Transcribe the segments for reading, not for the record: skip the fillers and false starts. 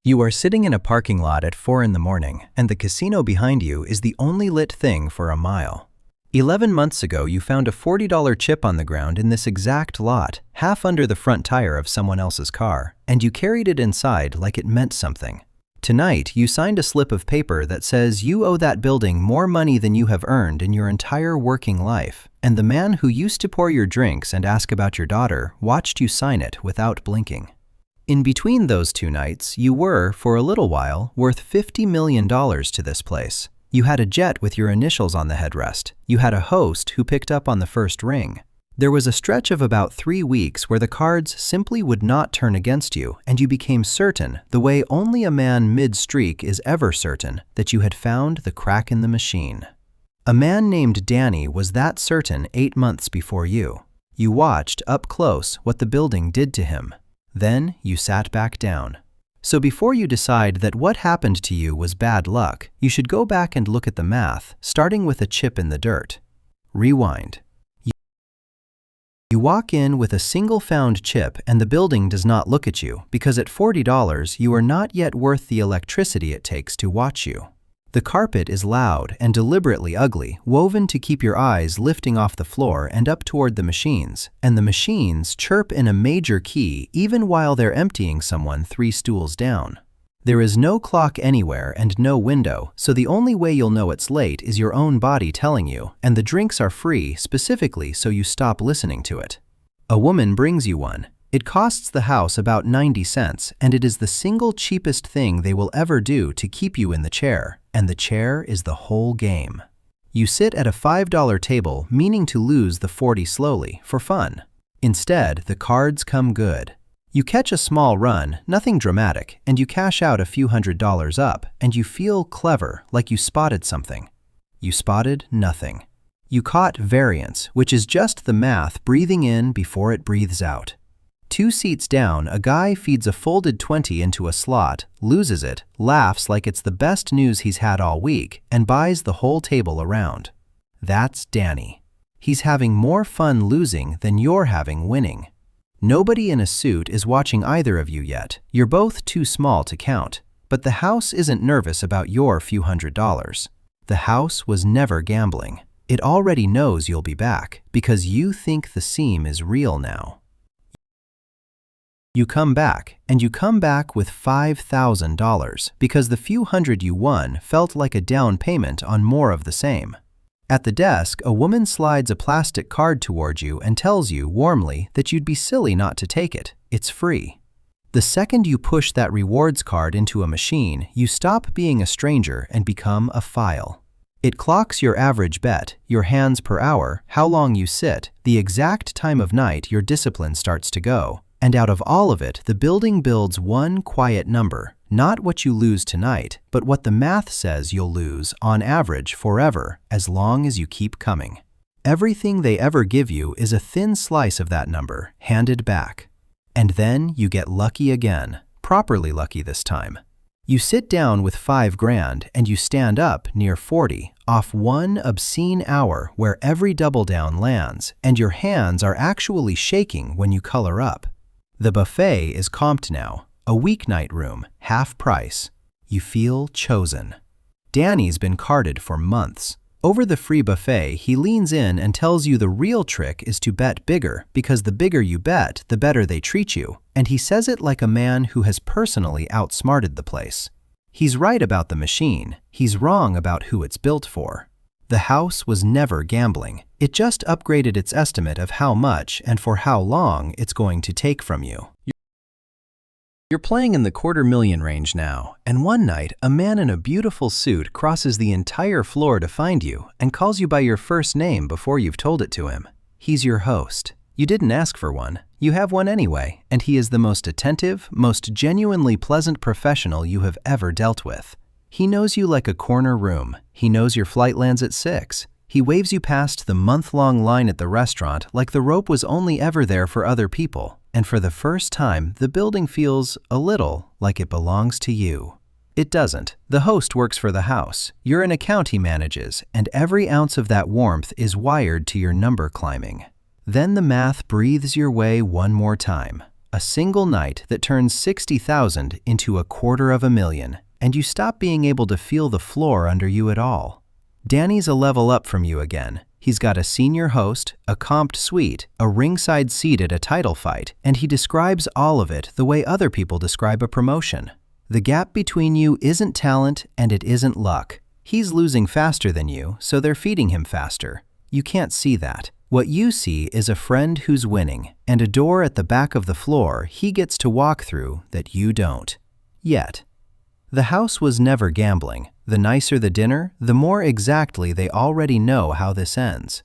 You are sitting in a parking lot at 4 in the morning, and the casino behind you is the only lit thing for a mile. 11 months ago, you found a $40 chip on the ground in this exact lot, half under the front tire of someone else's car, and you carried it inside like it meant something. Tonight, you signed a slip of paper that says you owe that building more money than you have earned in your entire working life, and the man who used to pour your drinks and ask about your daughter watched you sign it without blinking. In between those two nights, you were, for a little while, worth $50 million to this place. You had a jet with your initials on the headrest. You had a host who picked up on the first ring. There was a stretch of about 3 weeks where the cards simply would not turn against you, and you became certain, the way only a man mid-streak is ever certain, that you had found the crack in the machine. A man named Danny was that certain 8 months before you. You watched, up close, what the building did to him. Then you sat back down. So before you decide that what happened to you was bad luck, you should go back and look at the math, starting with a chip in the dirt. Rewind. You walk in with a single found chip and the building does not look at you because at $40 you are not yet worth the electricity it takes to watch you. The carpet is loud and deliberately ugly, woven to keep your eyes lifting off the floor and up toward the machines, and the machines chirp in a major key even while they're emptying someone 3 stools down. There is no clock anywhere and no window, so the only way you'll know it's late is your own body telling you, and the drinks are free specifically so you stop listening to it. A woman brings you one. It costs the house about 90 cents, and it is the single cheapest thing they will ever do to keep you in the chair, and the chair is the whole game. You sit at a $5 table, meaning to lose the 40 slowly, for fun. Instead, the cards come good. You catch a small run, nothing dramatic, and you cash out a few $100s up, and you feel clever, like you spotted something. You spotted nothing. You caught variance, which is just the math breathing in before it breathes out. 2 seats down, a guy feeds a folded 20 into a slot, loses it, laughs like it's the best news he's had all week, and buys the whole table around. That's Danny. He's having more fun losing than you're having winning. Nobody in a suit is watching either of you yet. You're both too small to count. But the house isn't nervous about your few $100s. The house was never gambling. It already knows you'll be back, because you think the seam is real now. You come back, and you come back with $5,000 because the few hundred you won felt like a down payment on more of the same. At the desk, a woman slides a plastic card toward you and tells you warmly that you'd be silly not to take it. It's free. The second you push that rewards card into a machine, you stop being a stranger and become a file. It clocks your average bet, your hands per hour, how long you sit, the exact time of night your discipline starts to go. And out of all of it, the building builds one quiet number, not what you lose tonight, but what the math says you'll lose, on average, forever, as long as you keep coming. Everything they ever give you is a thin slice of that number, handed back. And then you get lucky again, properly lucky this time. You sit down with $5,000 and you stand up near 40, off one obscene hour where every double down lands, and your hands are actually shaking when you color up. The buffet is comped now, a weeknight room, half price. You feel chosen. Danny's been carded for months. Over the free buffet, he leans in and tells you the real trick is to bet bigger, because the bigger you bet, the better they treat you, and he says it like a man who has personally outsmarted the place. He's right about the machine, he's wrong about who it's built for. The house was never gambling. It just upgraded its estimate of how much and for how long it's going to take from you. You're playing in the $250,000 range now, and one night, a man in a beautiful suit crosses the entire floor to find you and calls you by your first name before you've told it to him. He's your host. You didn't ask for one. You have one anyway, and he is the most attentive, most genuinely pleasant professional you have ever dealt with. He knows you like a corner room. He knows your flight lands at 6. He waves you past the month-long line at the restaurant like the rope was only ever there for other people. And for the first time, the building feels a little like it belongs to you. It doesn't. The host works for the house. You're an account he manages, and every ounce of that warmth is wired to your number climbing. Then the math breathes your way one more time. A single night that turns 60,000 into 250,000, and you stop being able to feel the floor under you at all. Danny's a level up from you again. He's got a senior host, a comped suite, a ringside seat at a title fight, and he describes all of it the way other people describe a promotion. The gap between you isn't talent and it isn't luck. He's losing faster than you, so they're feeding him faster. You can't see that. What you see is a friend who's winning, and a door at the back of the floor he gets to walk through that you don't. Yet. The house was never gambling. The nicer the dinner, the more exactly they already know how this ends.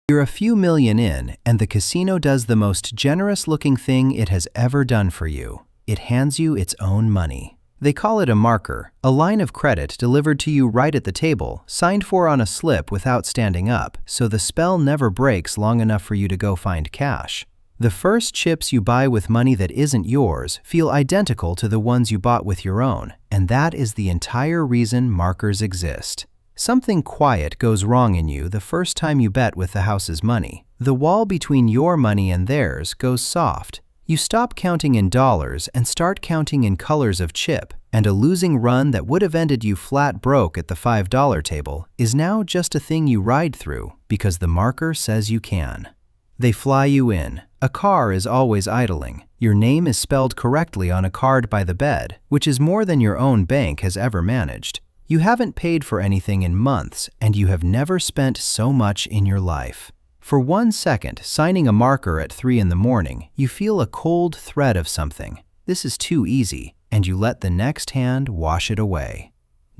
You're a few million in, and the casino does the most generous-looking thing it has ever done for you. It hands you its own money. They call it a marker, a line of credit delivered to you right at the table, signed for on a slip without standing up, so the spell never breaks long enough for you to go find cash. The first chips you buy with money that isn't yours feel identical to the ones you bought with your own, and that is the entire reason markers exist. Something quiet goes wrong in you the first time you bet with the house's money. The wall between your money and theirs goes soft. You stop counting in dollars and start counting in colors of chip, and a losing run that would have ended you flat broke at the $5 table is now just a thing you ride through because the marker says you can. They fly you in. A car is always idling. Your name is spelled correctly on a card by the bed, which is more than your own bank has ever managed. You haven't paid for anything in months, and you have never spent so much in your life. For 1 second, signing a marker at 3 in the morning, you feel a cold thread of something. This is too easy, and you let the next hand wash it away.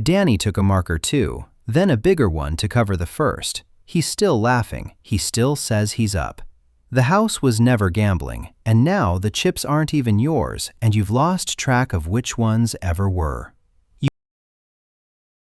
Danny took a marker too, then a bigger one to cover the first. He's still laughing. He still says he's up. The house was never gambling, and now the chips aren't even yours, and you've lost track of which ones ever were.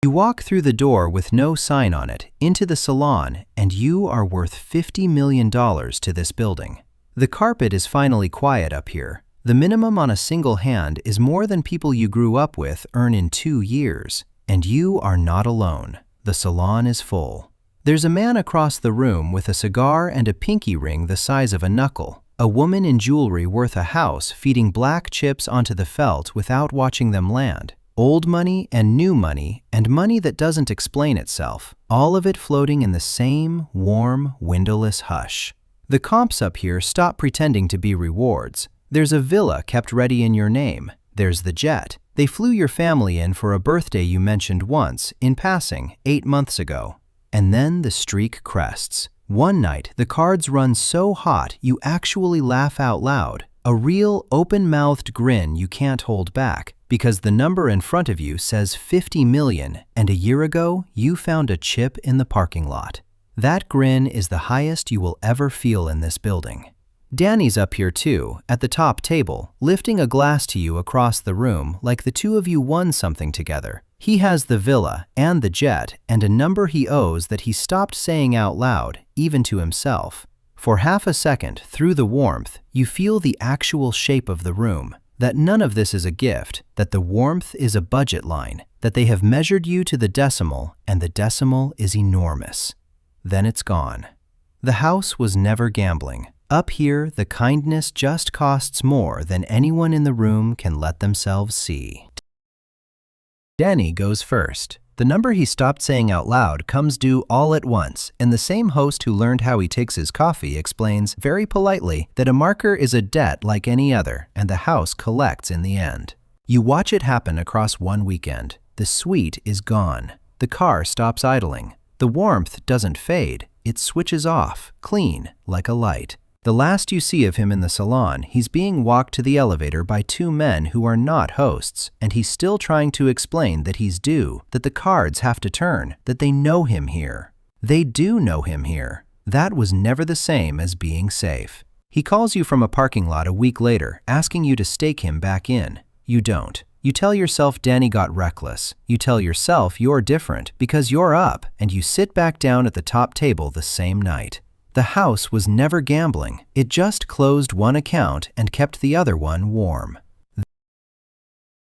You walk through the door with no sign on it, into the salon, and you are worth $50 million to this building. The carpet is finally quiet up here. The minimum on a single hand is more than people you grew up with earn in 2 years, and you are not alone. The salon is full. There's a man across the room with a cigar and a pinky ring the size of a knuckle. A woman in jewelry worth a house feeding black chips onto the felt without watching them land. Old money and new money and money that doesn't explain itself. All of it floating in the same warm, windowless hush. The comps up here stop pretending to be rewards. There's a villa kept ready in your name. There's the jet. They flew your family in for a birthday you mentioned once, in passing, 8 months ago. And then the streak crests. One night, the cards run so hot you actually laugh out loud. A real open-mouthed grin you can't hold back, because the number in front of you says 50 million, and a year ago, you found a chip in the parking lot. That grin is the highest you will ever feel in this building. Danny's up here too, at the top table, lifting a glass to you across the room like the two of you won something together. He has the villa and the jet and a number he owes that he stopped saying out loud, even to himself. For half a second, through the warmth, you feel the actual shape of the room, that none of this is a gift, that the warmth is a budget line, that they have measured you to the decimal, and the decimal is enormous. Then it's gone. The house was never gambling. Up here, the kindness just costs more than anyone in the room can let themselves see. Danny goes first. The number he stopped saying out loud comes due all at once, and the same host who learned how he takes his coffee explains very politely that a marker is a debt like any other, and the house collects in the end. You watch it happen across one weekend. The suite is gone. The car stops idling. The warmth doesn't fade. It switches off, clean, like a light. The last you see of him in the salon, he's being walked to the elevator by 2 men who are not hosts, and he's still trying to explain that he's due, that the cards have to turn, that they know him here. They do know him here. That was never the same as being safe. He calls you from a parking lot a week later, asking you to stake him back in. You don't. You tell yourself Danny got reckless. You tell yourself you're different because you're up, and you sit back down at the top table the same night. The house was never gambling. It just closed one account and kept the other one warm.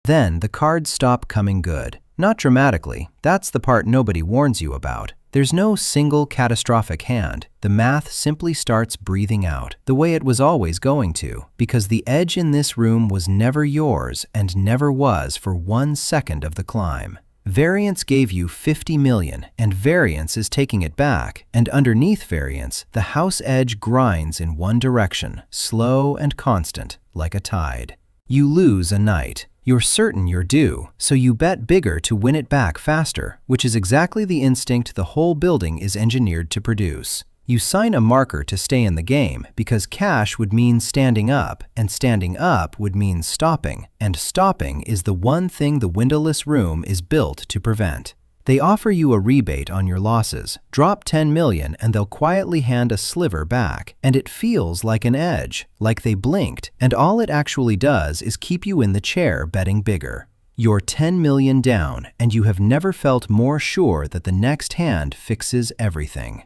Then the cards stop coming good. Not dramatically. That's the part nobody warns you about. There's no single catastrophic hand. The math simply starts breathing out, the way it was always going to, because the edge in this room was never yours and never was for 1 second of the climb. Variance gave you 50 million, and variance is taking it back, and underneath variance, the house edge grinds in one direction, slow and constant, like a tide. You lose a night. You're certain you're due, so you bet bigger to win it back faster, which is exactly the instinct the whole building is engineered to produce. You sign a marker to stay in the game because cash would mean standing up, and standing up would mean stopping, and stopping is the one thing the windowless room is built to prevent. They offer you a rebate on your losses. Drop 10 million and they'll quietly hand a sliver back, and it feels like an edge, like they blinked, and all it actually does is keep you in the chair betting bigger. You're 10 million down, and you have never felt more sure that the next hand fixes everything.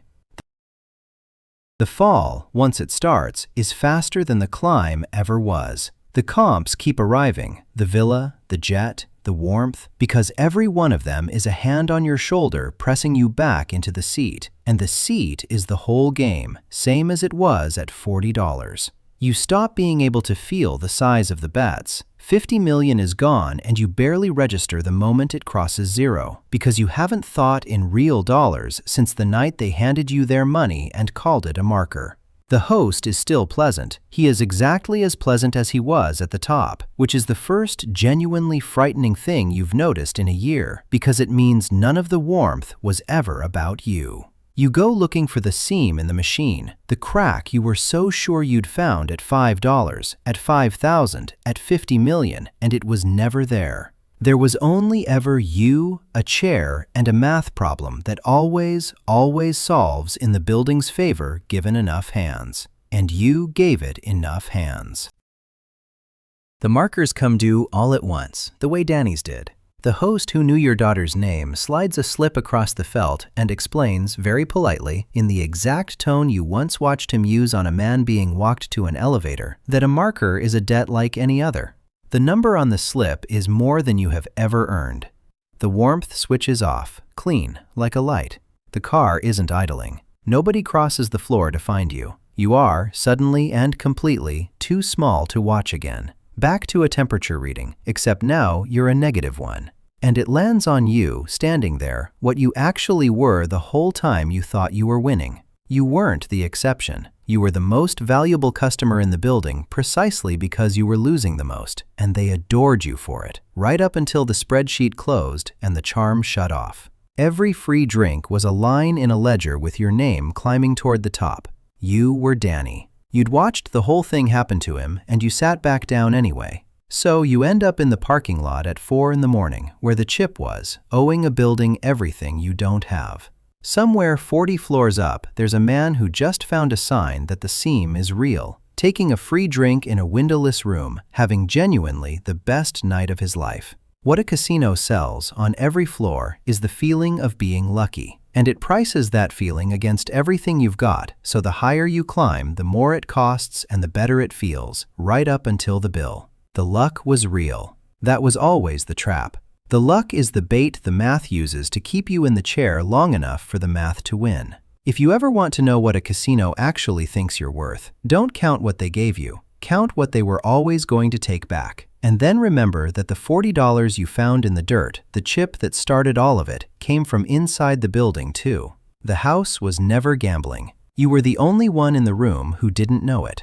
The fall, once it starts, is faster than the climb ever was. The comps keep arriving, the villa, the jet, the warmth, because every one of them is a hand on your shoulder pressing you back into the seat, and the seat is the whole game, same as it was at $40. You stop being able to feel the size of the bets. 50 million is gone and you barely register the moment it crosses zero, because you haven't thought in real dollars since the night they handed you their money and called it a marker. The host is still pleasant. He is exactly as pleasant as he was at the top, which is the first genuinely frightening thing you've noticed in a year, because it means none of the warmth was ever about you. You go looking for the seam in the machine, the crack you were so sure you'd found at $5, at 5,000, at 50 million, and it was never there. There was only ever you, a chair, and a math problem that always solves in the building's favor given enough hands. And you gave it enough hands. The markers come due all at once, the way Danny's did. The host who knew your daughter's name slides a slip across the felt and explains, very politely, in the exact tone you once watched him use on a man being walked to an elevator, that a marker is a debt like any other. The number on the slip is more than you have ever earned. The warmth switches off, clean, like a light. The car isn't idling. Nobody crosses the floor to find you. You are, suddenly and completely, too small to watch again. Back to a temperature reading, except now you're a negative one. And it lands on you, standing there, what you actually were the whole time you thought you were winning. You weren't the exception. You were the most valuable customer in the building precisely because you were losing the most, and they adored you for it, right up until the spreadsheet closed and the charm shut off. Every free drink was a line in a ledger with your name climbing toward the top. You were Danny. You'd watched the whole thing happen to him, and you sat back down anyway. So you end up in the parking lot at 4 in the morning, where the chip was, owing a building everything you don't have. Somewhere 40 floors up, there's a man who just found a sign that the seam is real, taking a free drink in a windowless room, having genuinely the best night of his life. What a casino sells on every floor is the feeling of being lucky, and it prices that feeling against everything you've got, so the higher you climb, the more it costs and the better it feels, right up until the bill. The luck was real. That was always the trap. The luck is the bait the math uses to keep you in the chair long enough for the math to win. If you ever want to know what a casino actually thinks you're worth, don't count what they gave you. Count what they were always going to take back. And then remember that the $40 you found in the dirt, the chip that started all of it, came from inside the building too. The house was never gambling. You were the only one in the room who didn't know it.